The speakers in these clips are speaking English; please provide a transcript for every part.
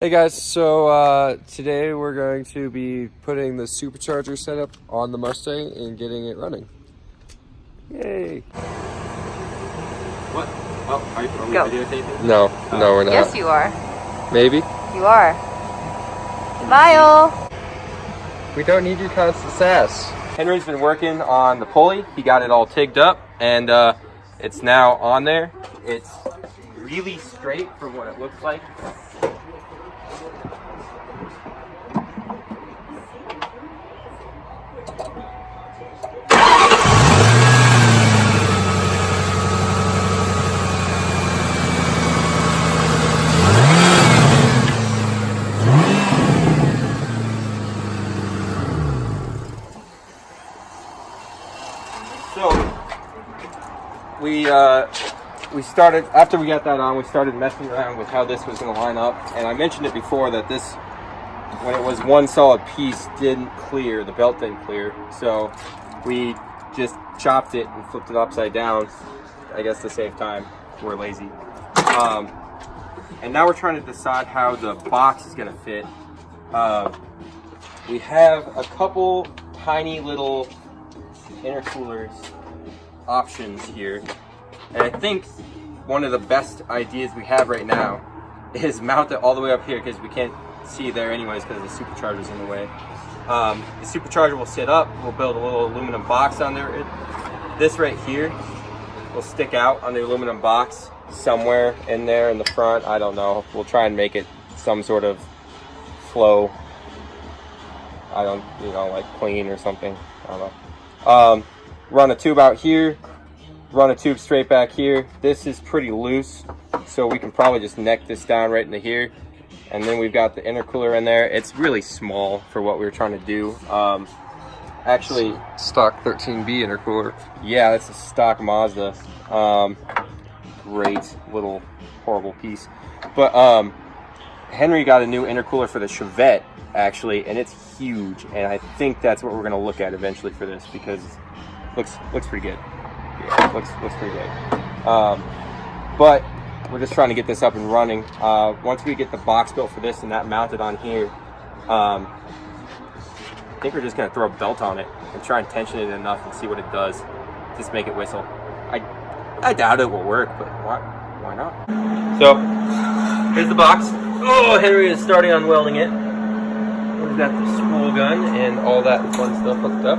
Hey guys, so today we're going to be putting the supercharger setup on the Mustang and getting it running. Yay! What? Oh, are we Go. videotaping? No, no we're not. Yes, you are. Maybe? You are. Smile. We don't need your constant sass. Henry's been working on the pulley. He got it all tigged up and it's now on there. It's really straight from what it looks like. So we started, after we got that on, we started messing around with how this was going to line up. And I mentioned it before that this, when it was one solid piece, didn't clear, the belt didn't clear. So we just chopped it and flipped it upside down, I guess to save time. We're lazy. And now we're trying to decide how the box is going to fit. We have a couple tiny little intercoolers options here, and I think one of the best ideas we have right now is mount it all the way up here because we can't see there anyways because the supercharger's in the way. The supercharger will sit up, we'll build a little aluminum box on there. This right here will stick out on the aluminum box somewhere in there in the front. I don't know, we'll try and make it some sort of flow, like clean or something, I don't know. Run a tube out here, run a tube straight back here. This is pretty loose, so we can probably just neck this down right into here. And then we've got the intercooler in there. It's really small for what we were trying to do. Actually, Stock 13B intercooler. yeah, that's a stock Mazda. Great little horrible piece. But Henry got a new intercooler for the Chevette, actually, and it's huge, and I think that's what we're going to look at eventually for this because it looks pretty good. Yeah, looks pretty good. But we're just trying to get this up and running. Once we get the box built for this and that mounted on here, I think we're just going to throw a belt on it and try and tension it enough and see what it does. Just make it whistle. I doubt it will work, but why not? So here's the box. Oh, Henry is starting on welding it. We've got the spool gun and all that fun stuff hooked up.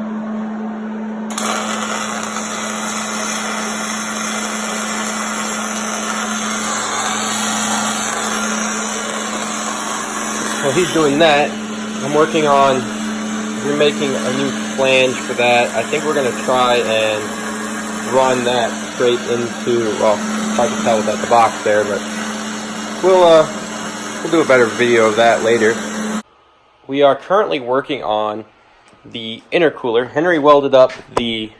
While he's doing that, I'm working on remaking a new flange for that. I think we're going to try and run that straight into, well, hard to tell without the box there, but we'll do a better video of that later. We are currently working on the intercooler. Henry welded up the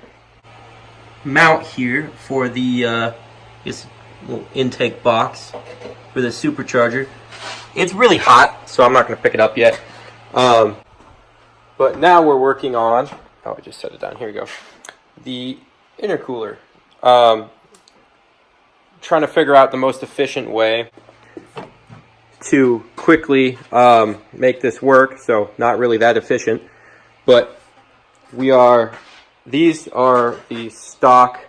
mount here for the this little intake box for the supercharger. It's really hot, so I'm not going to pick it up yet. But now we're working on, oh, I just set it down, here we go, the intercooler. Trying to figure out the most efficient way to quickly make this work, so not really that efficient, but these are the stock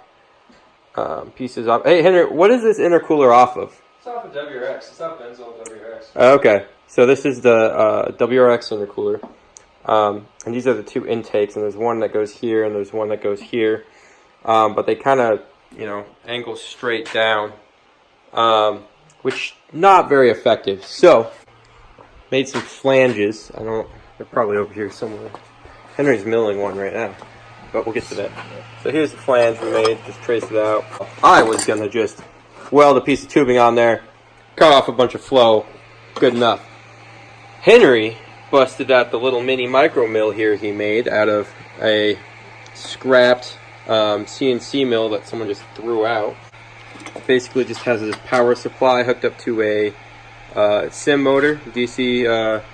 pieces of. Hey Henry, what is this intercooler off of? It's off of WRX. It's off Benzo WRX. Okay, so this is the WRX intercooler, and these are the two intakes, and there's one that goes here and there's one that goes here, but they kind of, angle straight down, which not very effective. So made some flanges. They're probably over here somewhere. Henry's milling one right now, but we'll get to that. So here's the flange we made, just traced it out. I was gonna just weld a piece of tubing on there, cut off a bunch of flow, good enough. Henry busted out the little mini micro mill here he made out of a scrapped CNC mill that someone just threw out. Basically just has this power supply hooked up to a sim motor, DC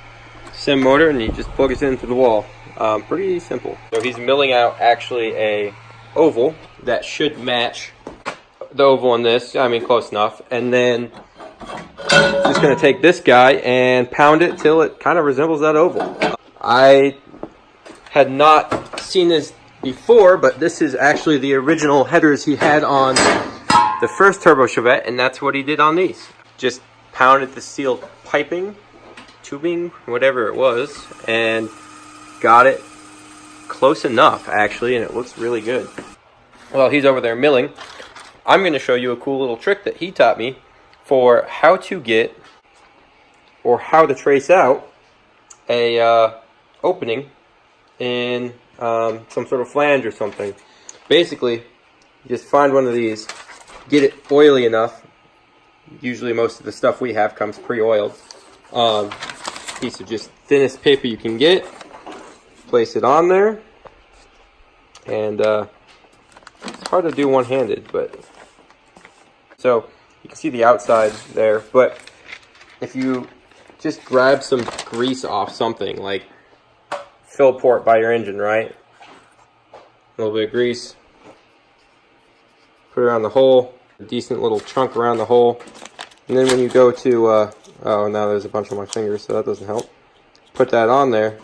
sim motor, and you just plug it into the wall. Pretty simple. So he's milling out actually a oval that should match the oval in this. I mean, close enough. And then Just gonna take this guy and pound it till it kind of resembles that oval. I had not seen this before, but this is actually the original headers he had on the first Turbo Chevette, and that's what he did on these. Just pounded the steel piping, tubing, whatever it was, and got it close enough, actually, and it looks really good. Well, he's over there milling. I'm going to show you a cool little trick that he taught me for how to get, or how to trace out, a opening in some sort of flange or something. Basically, you just find one of these, get it oily enough. Usually most of the stuff we have comes pre-oiled. Piece of just thinnest paper you can get. Place it on there. And it's hard to do one-handed, but... So, you can see the outside there, but if you just grab some grease off something, like fill port by your engine, right? A little bit of grease. Put it around the hole, a decent little chunk around the hole. And then when you go to, oh, now there's a bunch on my fingers, so that doesn't help. Put that on there.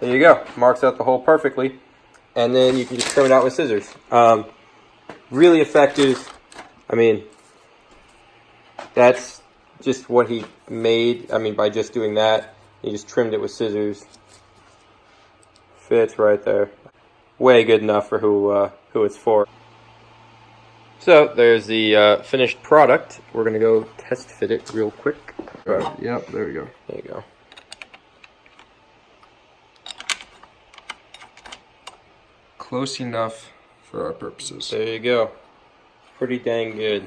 There you go. Marks out the hole perfectly. And then you can just trim it out with scissors. Really effective. I mean, that's just what he made. I mean, by just doing that, he just trimmed it with scissors. Fits right there. Way good enough for who it's for. So there's the finished product. We're gonna go test fit it real quick. Yep, there we go. There you go. Close enough for our purposes. There you go. Pretty dang good.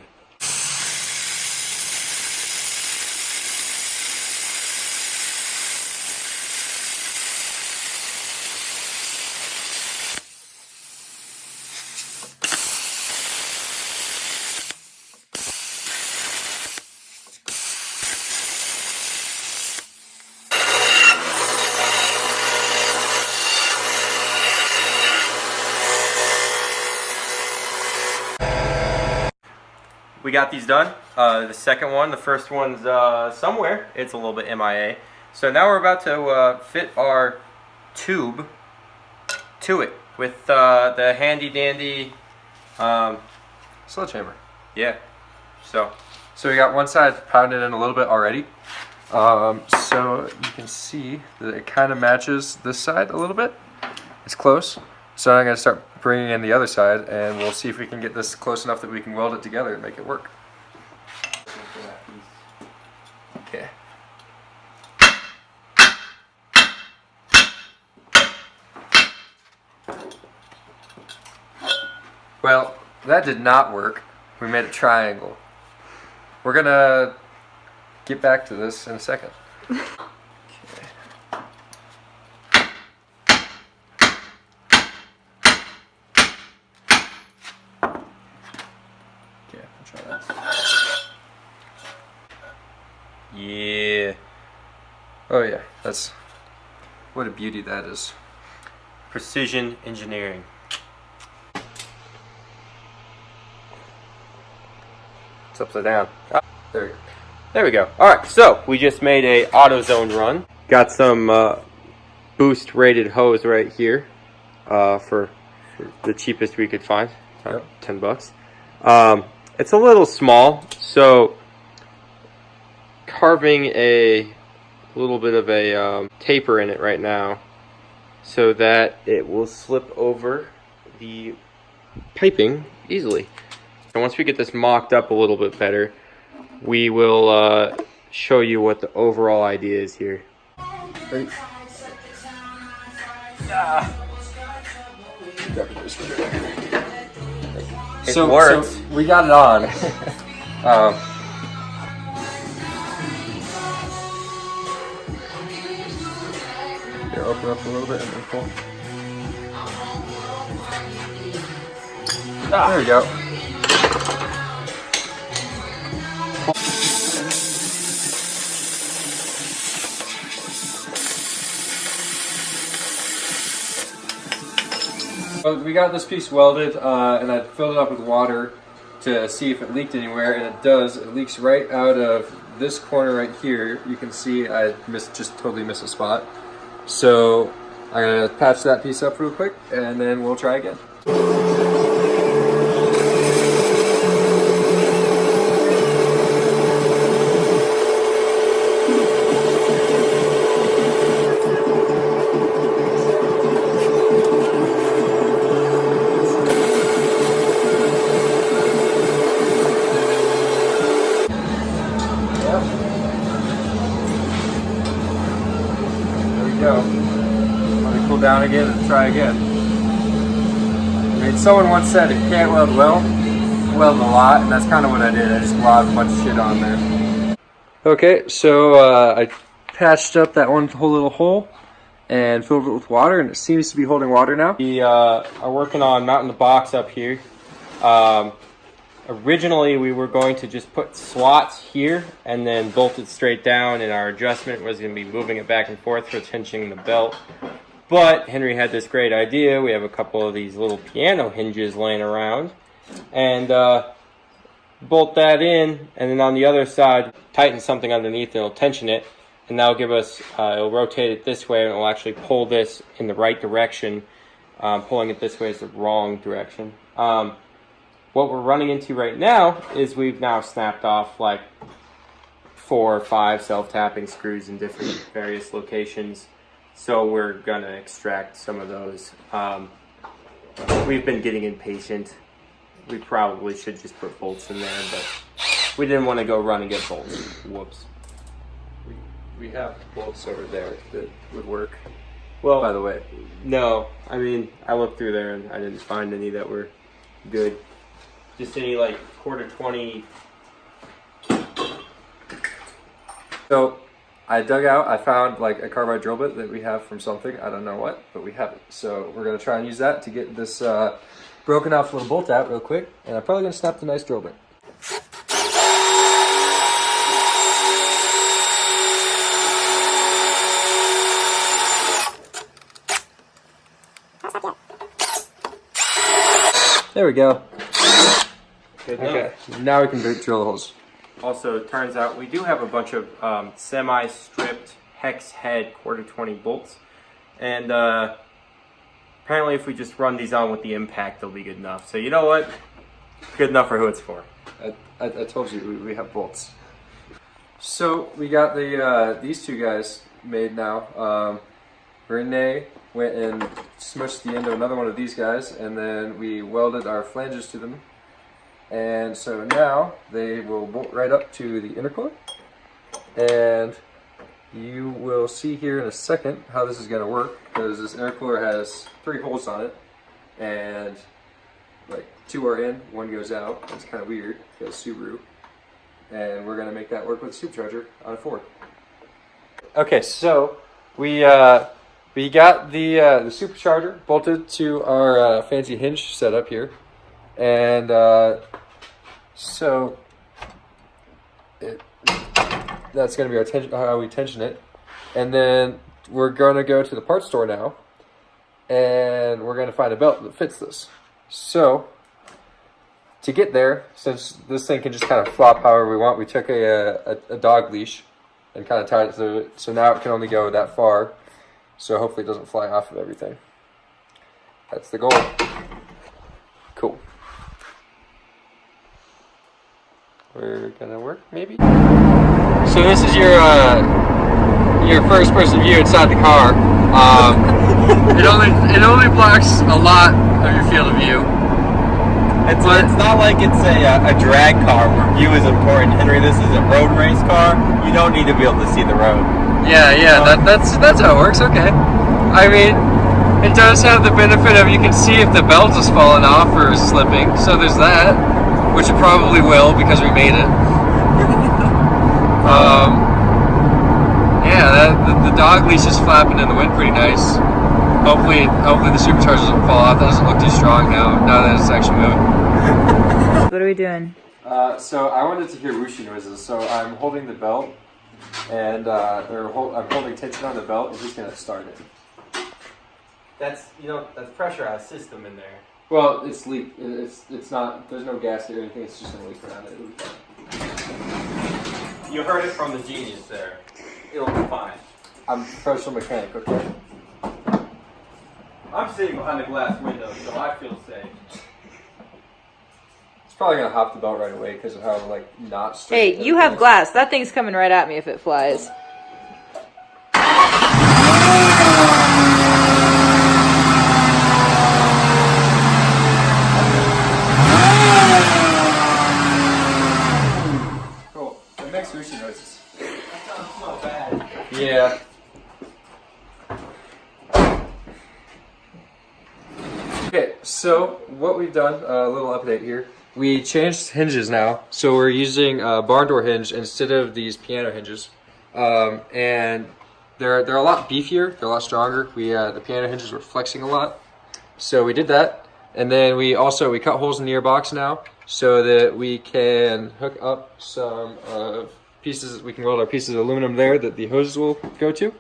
We got these done. The second one, the first one's somewhere. It's a little bit MIA. So now we're about to fit our tube to it with the handy dandy Sledgehammer. yeah. So we got one side pounded in a little bit already. So you can see that it kind of matches this side a little bit. It's close. So I'm going to start bringing in the other side, and we'll see if we can get this close enough that we can weld it together and make it work. Okay. Well, that did not work. We made a triangle. We're going to get back to this in a second. yeah, Oh yeah, that's what a beauty that is. precision engineering. It's upside down. Ah, There we go. there we go. All right, so we just made a AutoZone run. Got some boost rated hose right here for the cheapest we could find. Yep. $10. It's a little small, so carving a little bit of a taper in it right now so that it will slip over the piping easily. And once we get this mocked up a little bit better, we will show you what the overall idea is here. Great. It So works. we got it on. Here, open up a little bit and then pull. There we go. Well, we got this piece welded, and I filled it up with water, to see if it leaked anywhere, and it does. It leaks right out of this corner right here. You can see I just totally missed a spot. So I'm gonna patch that piece up real quick, and then we'll try again. Go. Let me cool down again and try again. I mean, someone once said if you can't weld well, weld a lot, and that's kind of what I did. I just globbed a bunch of shit on there. Okay, so I patched up that one whole little hole and filled it with water, and it seems to be holding water now. We are working on mounting the box up here. Originally, we were going to just put slots here and then bolt it straight down, and our adjustment was going to be moving it back and forth for tensioning the belt. But Henry had this great idea. We have a couple of these little piano hinges laying around, and bolt that in, and then on the other side, tighten something underneath, and it'll tension it, and that'll give us, it'll rotate it this way, and it'll actually pull this in the right direction. Pulling it this way is the wrong direction. What we're running into right now is we've now snapped off like 4 or 5 self-tapping screws in different various locations. So we're gonna extract some of those. We've been getting impatient. We probably should just put bolts in there, but we didn't want to go run and get bolts. Whoops. We have bolts over there that would work. Well, by the way. No, I mean, I looked through there and I didn't find any that were good. Just any like 1/4-20. So I dug out, I found like a carbide drill bit that we have from something, I don't know what, but we have it. So we're gonna try and use that to get this broken off little bolt out real quick, and I'm probably gonna snap the nice drill bit. There we go. Okay, now we can drill holes. Also, it turns out we do have a bunch of semi-stripped hex head 1/4-20 bolts, and apparently if we just run these on with the impact, they'll be good enough. So you know what? Good enough for who it's for. I told you we have bolts. So we got the these two guys made now. Renee went and smushed the end of another one of these guys, and then we welded our flanges to them. And so now they will bolt right up to the intercooler, and you will see here in a second how this is going to work, because this intercooler has 3 holes on it, and like 2 are in, 1 goes out. It's kind of weird because Subaru, and we're going to make that work with a supercharger on a Ford. Okay, so we got the supercharger bolted to our fancy hinge setup here, and so that's going to be how we tension it, and then we're going to go to the parts store now, and we're going to find a belt that fits this. So to get there, since this thing can just kind of flop however we want, we took a dog leash and kind of tied it to it, so now it can only go that far, so hopefully it doesn't fly off of everything. That's the goal. Cool. We're gonna work, maybe? So this is your first person view inside the car. It only blocks a lot of your field of view. It's not like it's a drag car where view is important. Henry, this is a road race car. You don't need to be able to see the road. Yeah, that's how it works. Okay. I mean, it does have the benefit of you can see if the belt is falling off or is slipping. So there's that, which it probably will because we made it. Yeah, the dog leash is flapping in the wind pretty nice. Hopefully the supercharger doesn't fall off. That doesn't look too strong now that it's actually moving. What are we doing? So I wanted to hear whooshing noises. So I'm holding the belt, and I'm holding tension on the belt, and he's gonna start it. That's pressurized system in there. Well, it's leak. It's not. There's no gas or anything. It's just gonna leak around it. It'll be fine. You heard it from the genius there. It'll be fine. I'm a professional mechanic. Okay. I'm sitting behind the glass window, so I feel safe. It's probably gonna hop the belt right away because of how like not straight. Hey, you have glass. That thing's coming right at me if it flies. Cool. It makes sushi noises. That sounds so bad. Yeah. Okay, so what we've done, a little update here. We changed hinges now, so we're using a barn door hinge instead of these piano hinges, and they're a lot beefier, they're a lot stronger. The piano hinges were flexing a lot, so we did that, and then we cut holes in the earbox now, so that we can hook up some pieces. We can weld our pieces of aluminum there that the hoses will go to,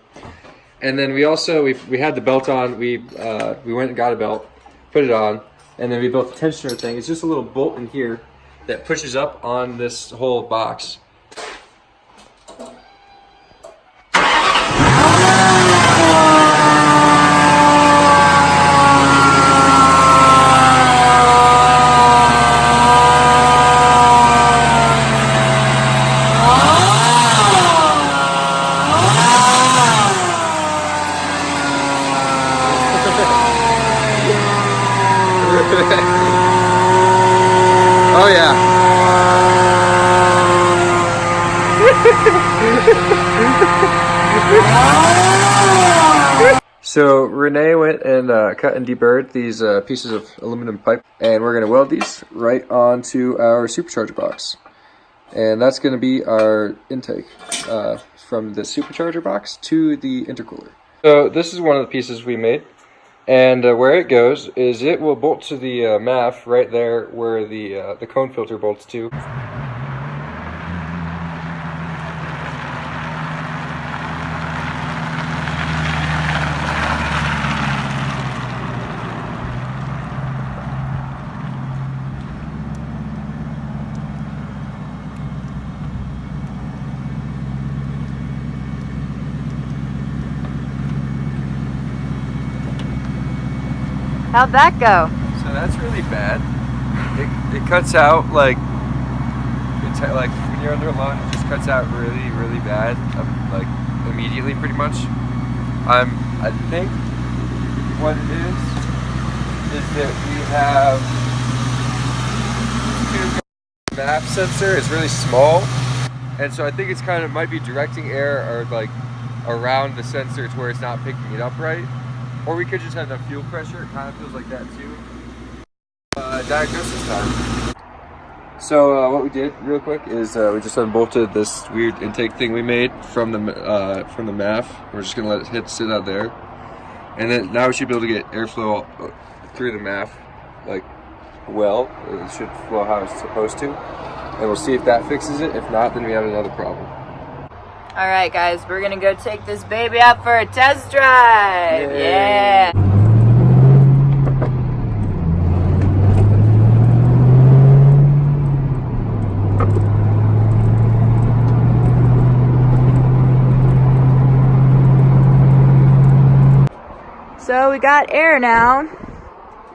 and then we had the belt on. We went and got a belt, put it on, and then we built a tensioner thing. It's just a little bolt in here that pushes up on this whole box. Oh yeah. So Renee went and cut and deburred these pieces of aluminum pipe, and we're going to weld these right onto our supercharger box. And that's going to be our intake from the supercharger box to the intercooler. So this is one of the pieces we made. And where it goes is it will bolt to the MAF right there where the cone filter bolts to. How'd that go? So that's really bad. It cuts out like when you're under a load, it just cuts out really, really bad, like immediately, pretty much. I think what it is that we have two MAF sensor. It's really small, and so I think it's might be directing air or like around the sensor to where it's not picking it up right. Or we could just have enough fuel pressure. It kind of feels like that too. Diagnosis time. So what we did real quick is we just unbolted this weird intake thing we made from the MAF. We're just gonna let it sit out there, and then now we should be able to get airflow through the MAF, like well. It should flow how it's supposed to, and we'll see if that fixes it. If not, then we have another problem. All right, guys, we're gonna go take this baby out for a test drive. Yay. Yeah. So we got air now.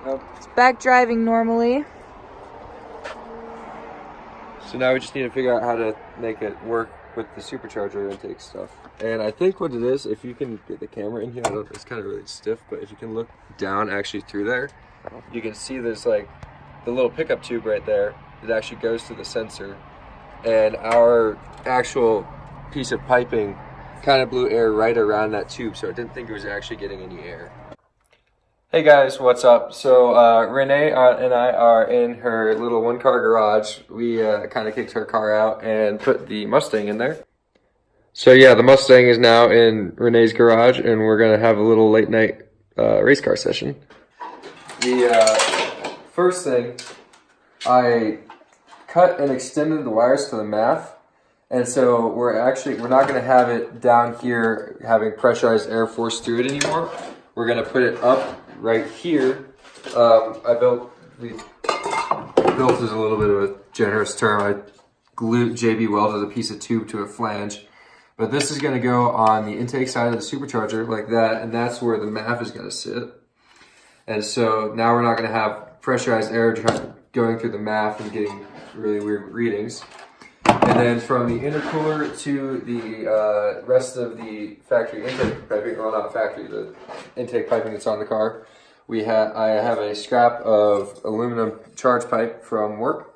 Yep. It's back driving normally. So now we just need to figure out how to make it work with the supercharger intake stuff. And I think what it is, if you can get the camera in here, it's kind of really stiff, but if you can look down actually through there, you can see there's like the little pickup tube right there that actually goes to the sensor. And our actual piece of piping kind of blew air right around that tube, so I didn't think it was actually getting any air. Hey guys, what's up? So Renee and I are in her little one-car garage. We kind of kicked her car out and put the Mustang in there. So yeah, the Mustang is now in Renee's garage, and we're gonna have a little late night race car session. The first thing, I cut and extended the wires to the MAF, and so we're not gonna have it down here having pressurized air force through it anymore. We're gonna put it up right here. I built built is a little bit of a generous term. I glued JB welded a piece of tube to a flange. But this is going to go on the intake side of the supercharger like that, and that's where the MAF is going to sit. And so now we're not going to have pressurized air going through the MAF and getting really weird readings. And then from the intercooler to the rest of the factory intake piping, well, not factory, the intake piping that's on the car, I have a scrap of aluminum charge pipe from work.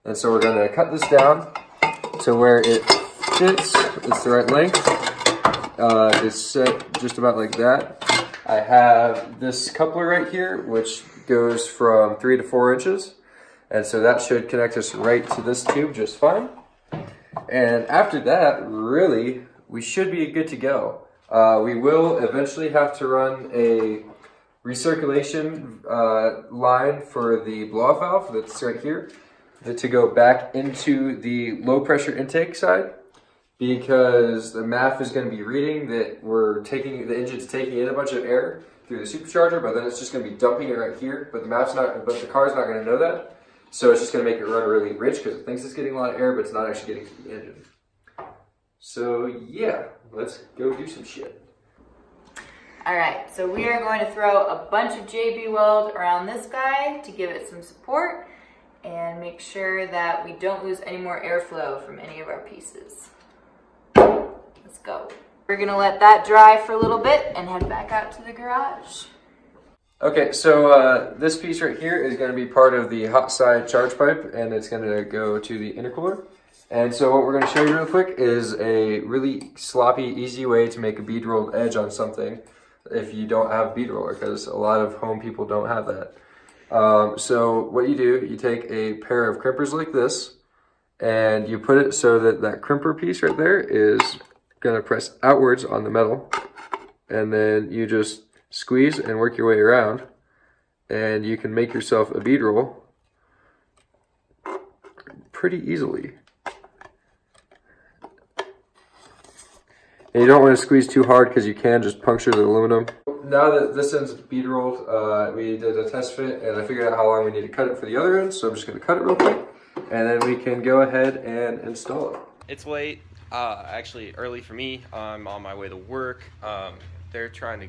And so we're going to cut this down to where it fits. It's the right length. It's set just about like that. I have this coupler right here, which goes from 3 to 4 inches. And so that should connect us right to this tube just fine. And after that, really, we should be good to go. We will eventually have to run a recirculation line for the blow-off valve that's right here to go back into the low pressure intake side, because the MAF is going to be reading that the engine's taking in a bunch of air through the supercharger, but then it's just going to be dumping it right here. But the car's not going to know that. So it's just going to make it run really rich because it thinks it's getting a lot of air, but it's not actually getting to the engine. So yeah, let's go do some shit. All right, so we are going to throw a bunch of JB Weld around this guy to give it some support and make sure that we don't lose any more airflow from any of our pieces. Let's go. We're going to let that dry for a little bit and head back out to the garage. Okay, so this piece right here is going to be part of the hot side charge pipe, and it's going to go to the intercooler. And so what we're going to show you real quick is a really sloppy, easy way to make a bead rolled edge on something if you don't have a bead roller, because a lot of home people don't have that. So what you do, you take a pair of crimpers like this, and you put it so that that crimper piece right there is going to press outwards on the metal, and then you just squeeze and work your way around, and you can make yourself a bead roll pretty easily. And you don't want to squeeze too hard because you can just puncture the aluminum. Now that this end's bead rolled, we did a test fit and I figured out how long we need to cut it for the other end, so I'm just going to cut it real quick and then we can go ahead and install it. It's late, actually early for me. I'm on my way to work. They're trying to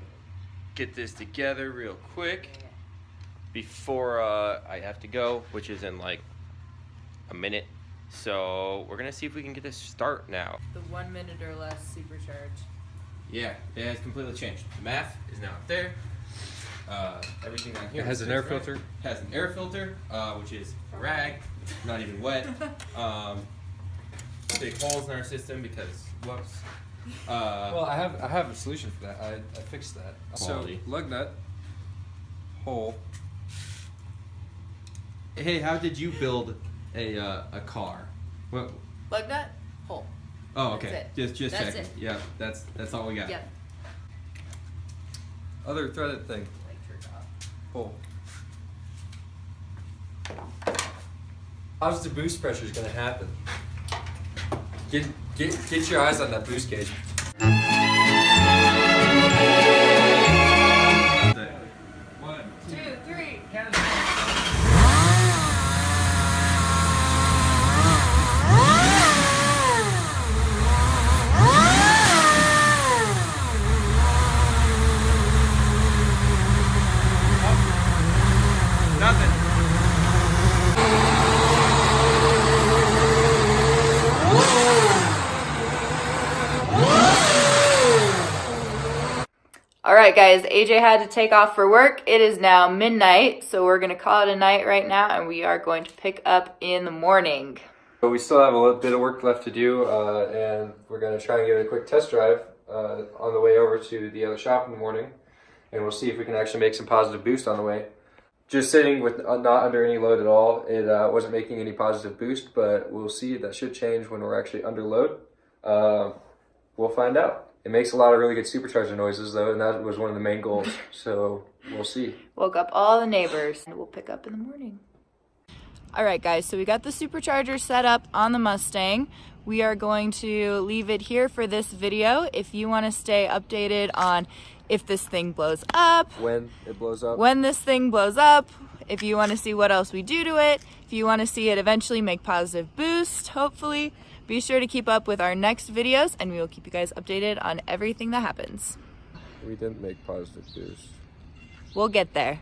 get this together real quick before I have to go, which is in like a minute. So we're gonna see if we can get this start now. The 1 minute or less supercharge. Yeah, it has completely changed. The MAF is now up there. Everything down here. It has an air filter. Has an air filter, which is a rag, not even wet. Big holes in our system because whoops. Well, I have a solution for that. I fixed that. Quality. So lug nut, hole. Hey, how did you build a car? What? Lug nut, hole. Oh, okay. That's Just That's checking. it. Yeah, that's all we got. Yep. Other threaded thing. Hole. How's the boost pressure is going to happen? Get your eyes on that boost gauge. 1, 2, 3. Nothing. All right, guys, AJ had to take off for work. It is now midnight, so we're going to call it a night right now, and we are going to pick up in the morning. But we still have a little bit of work left to do, and we're going to try and give it a quick test drive on the way over to the other shop in the morning, and we'll see if we can actually make some positive boost on the way. Just sitting with not under any load at all, it wasn't making any positive boost, but we'll see. That should change when we're actually under load. We'll find out. It makes a lot of really good supercharger noises, though, and that was one of the main goals, so we'll see. Woke up all the neighbors, and we'll pick up in the morning. All right, guys, so we got the supercharger set up on the Mustang. We are going to leave it here for this video. If you want to stay updated on if this thing blows up, When it blows up. when this thing blows up, if you want to see what else we do to it, if you want to see it eventually make positive boost, hopefully, be sure to keep up with our next videos and we will keep you guys updated on everything that happens. We didn't make positive boost. We'll get there.